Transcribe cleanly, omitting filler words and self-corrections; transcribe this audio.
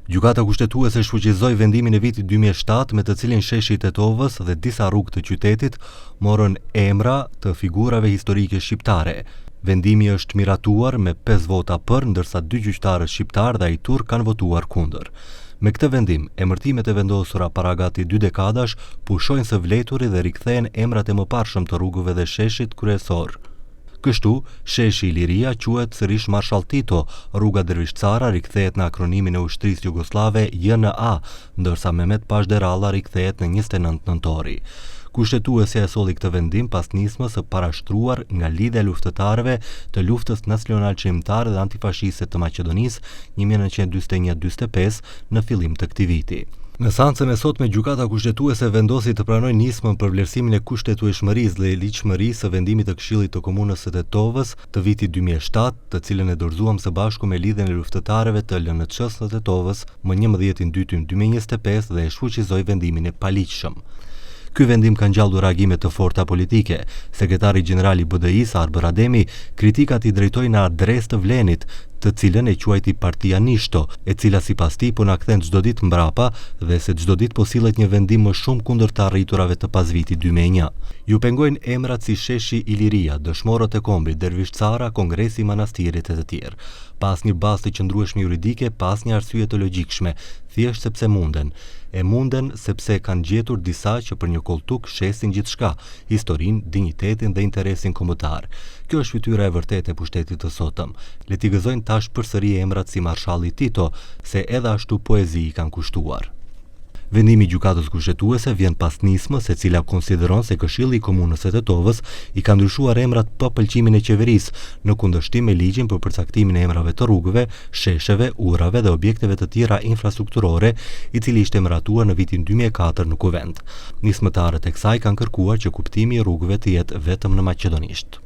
Gjykata kushtetuese shfuqizoi vendimin e vitit 2007 me të cilin sheshi i Tetovës dhe disa rrugë të qytetit morën emra të figurave historike shqiptare. Vendimi është miratuar me 5 vota për, ndërsa 2 gjyqtarë shqiptar dhe ai turk kanë votuar kundër. Me këtë vendim, emërtimet e vendosura para gati 2 dekadash pushojnë së vleturi dhe rikthehen emrat e mëparshëm të rrugëve dhe sheshit kryesor. Kështu, sheshi Iliria quhet sërish Marshall Tito, rruga Dervish Cara rikthehet në akronimin e ushtrisë jugoslave JNA, ndërsa Mehmet Pash Deralla rikthehet në 29 nëntori. Kushtetuesja e solli këtë vendim pas nismës së parashtruar nga lidhja e luftëtarëve të luftës nacional çimtare dhe antifashiste të Maqedonisë 1941-45 në fillim të këtij viti. Në seancën e sotme, gjykata kushtetuese vendosi të pranojë nismën për vlerësimin e kushtetueshmërisë dhe ligjshmërisë së vendimit të Këshillit të Komunës së Tetovës të vitit 2007, të cilën e dorëzuam së bashku me lidhjen e luftëtarëve të LNC-s së Tetovës më 11 dytë 2025 dhe e shfuqizoi vendimin e paligjshëm. Ky vendim ka ngjallur reagime të forta politike. Sekretari gjeneral i BDI-s Arber Ademi kritikat i drejtoi në adresë të Vlenit, të cilën e quajti Partia Nishto, e cila sipas tij po na kthen çdo ditë mbrapa dhe se çdo ditë po sillet një vendim më shumë kundër të arriturave të pasvitit 2001. Ju pengojnë emrat si sheshi Iliria, dëshmorët e kombit, Dervish Cara, kongresi i manastirit e të tjerë. Pas një bazë të qëndrueshme juridike, pas një arsye të logjikshme, thjesht sepse munden. E munden sepse kanë gjetur disa që për një koltuk shesin gjithçka, historinë, dinjitetin dhe interesin kombëtar. Kjo është fytyra e vërtetë e pushtetit të sotëm. Le t'i gëzojnë tash përsëri emrat si Marshalli Tito, se edhe ashtu poezi i kanë kushtuar. Vendimi i gjykatës kushtetuese vjen pas nismës e cila konsideron se Këshilli i Komunës së Tetovës i ka ndryshuar emrat pa pëlqimin e qeverisë, në kundërshtim me ligjin për përcaktimin e emrave të rrugëve, shesheve, urave dhe objekteve të tjera infrastrukturore, i cili ishte emëratuar në vitin 2004 në Kuvend. Nismëtarët e kësaj kanë kërkuar që kuptimi i rrugëve të jetë vetëm në maqedonisht.